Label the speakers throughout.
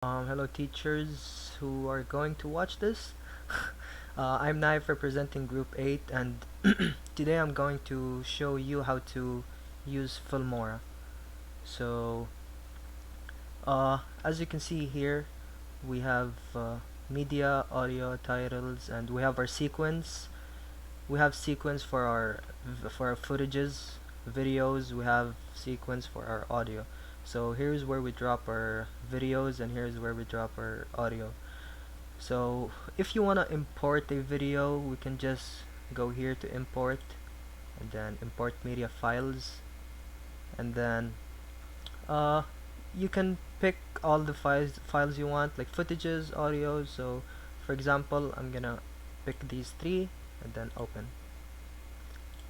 Speaker 1: Hello teachers who are going to watch this. I'm Naif representing Group 8 and today I'm going to show you how to use FILMORA. So, as you can see here, we have media, audio, titles, and we have our sequence. We have sequence for our footages, videos. We have sequence for our audio. So here's where we drop our videos and here's where we drop our audio. So if you want to import a video, we can just go here to import and then import media files, and then uh, you can pick all the files you want, like footages, audio. So for example, I'm gonna pick these three and then open.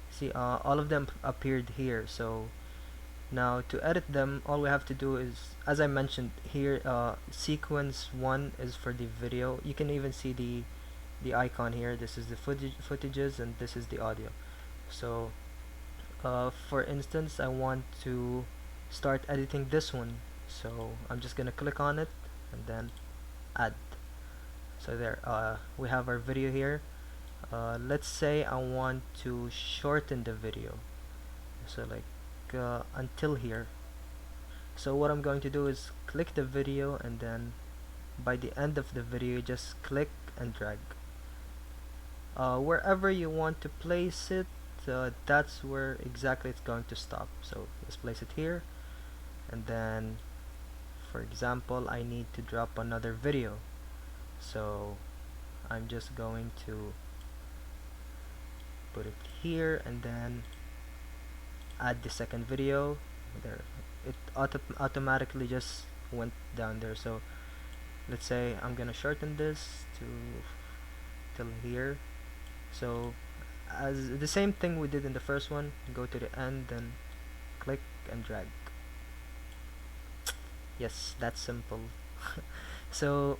Speaker 1: See, all of them appeared here. So now to edit them, all we have to do is, as I mentioned here, sequence 1 is for the video. You can even see the icon here. This is the footages and this is the audio. So for instance, I want to start editing this one. So I'm just gonna click on it and then add. So there, we have our video here. Let's say I want to shorten the video. So like until here. So what I'm going to do is click the video, and then by the end of the video just click and drag wherever you want to place it. That's where exactly it's going to stop. So let's place it here, and then for example I need to drop another video, so I'm just going to put it here and then add the second video there. It automatically just went down there. So let's say I'm gonna shorten this to till here. So as the same thing we did in the first one, go to the end, then click and drag. Yes, that's simple. So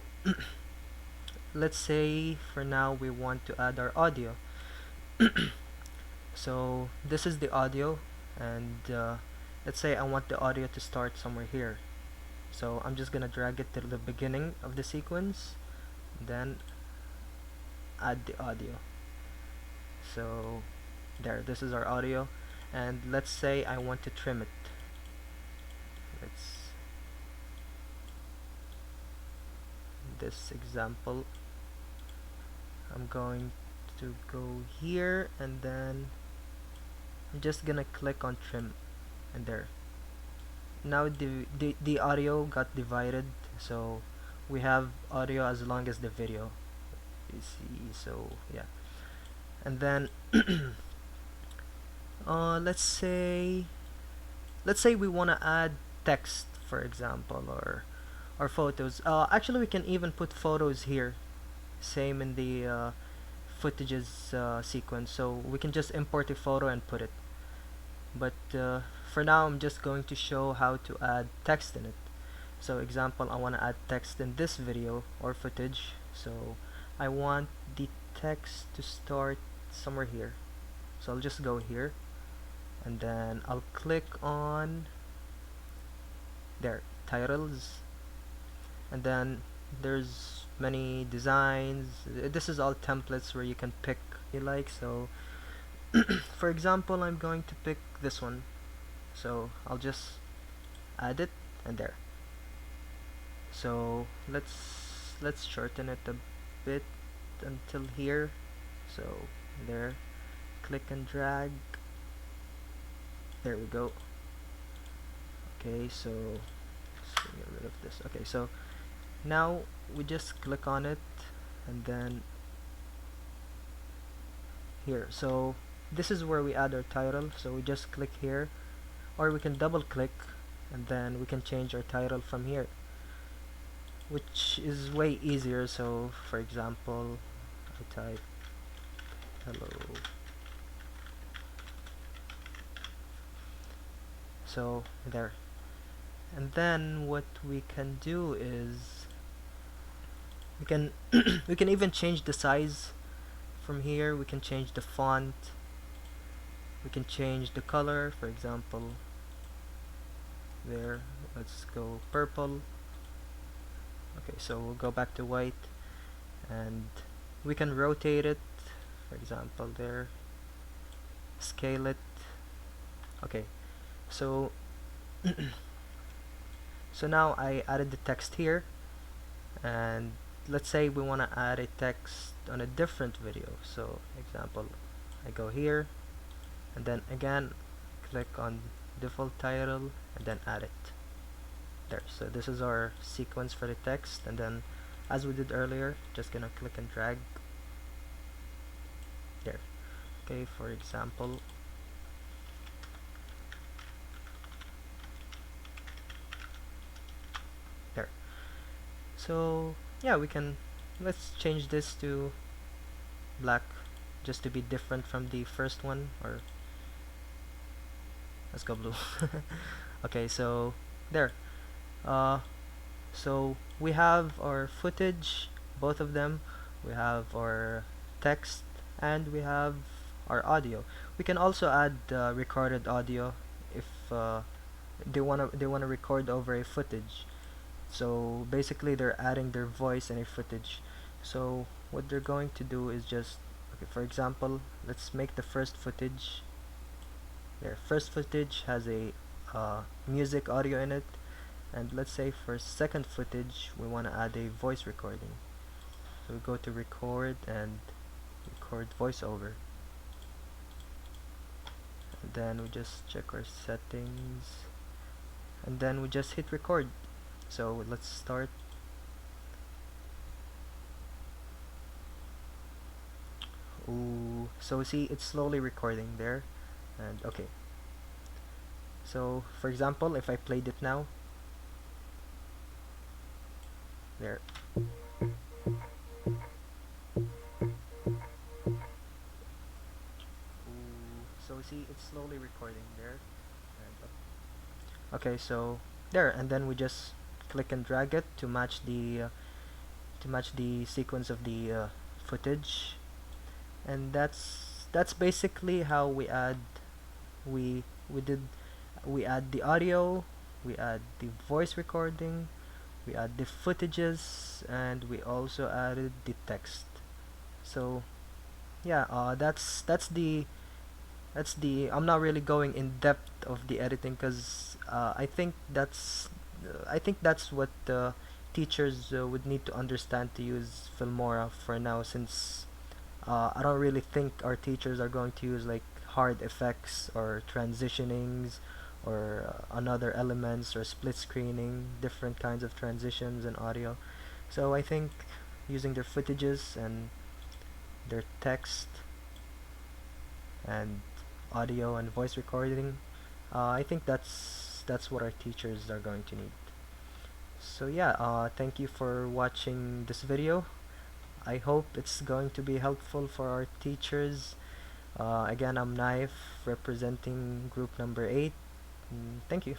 Speaker 1: let's say for now we want to add our audio. So this is the audio, and let's say I want the audio to start somewhere here. So I'm just gonna drag it to the beginning of the sequence, then add the audio. So there, this is our audio, and let's say I want to trim it. Let's this example, I'm going to go here and then I'm just gonna click on trim, and there. Now the audio got divided, so we have audio as long as the video. You see, so yeah. And then let's say we want to add text, for example, or photos. Actually we can even put photos here, same in the footages sequence. So we can just import a photo and put it, but for now I'm just going to show how to add text in it. So example, I want to add text in this video or footage, so I want the text to start somewhere here. So I'll just go here and then I'll click on there, titles, and then there's many designs. This is all templates where you can pick you like. So for example, I'm going to pick this one, so I'll just add it, and there. So let's shorten it a bit until here. So there, click and drag. There we go. Okay, so let's get rid of this. Okay, so now we just click on it and then here. So this is where we add our title. So we just click here, or we can double click and then we can change our title from here, which is way easier. So for example, I type hello. So there. And then what we can do is we can we can even change the size from here. We can change the font, we can change the color. For example, there, let's go purple, so we'll go back to white, and we can rotate it, for example there, scale it. Okay, so so now I added the text here, and let's say we want to add a text on a different video. So example, I go here, and then again click on default title, and then add it there. So this is our sequence for the text, and then as we did earlier, just gonna click and drag there. Okay, for example, there. So yeah, let's change this to black just to be different from the first one, or let's go blue. Okay, so there. So we have our footage, both of them. We have our text, and we have our audio. We can also add recorded audio if they wanna record over a footage. So basically, they're adding their voice in a footage. So what they're going to do is just, okay, for example, let's make the first footage. Their first footage has a music audio in it, and let's say for second footage we want to add a voice recording. So we go to record and record voiceover, and then we just check our settings, and then we just hit record. So let's start. Ooh, so see, it's slowly recording there, and okay. So for example, if I played it now, there. Ooh, so see, it's slowly recording there, and okay, so there, and then we just click and drag it to match the sequence of the footage, and that's basically how we we did we add the audio, we add the voice recording, we add the footages, and we also added the text. So yeah, that's the I'm not really going in depth of the editing, because I think that's what teachers would need to understand to use Filmora for now, since I don't really think our teachers are going to use like hard effects or transitionings or another elements or split screening, different kinds of transitions and audio. So I think using their footages and their text and audio and voice recording, I think that's what our teachers are going to need. So yeah, thank you for watching this video. I hope it's going to be helpful for our teachers. Again, I'm Naif, representing group number 8. Thank you.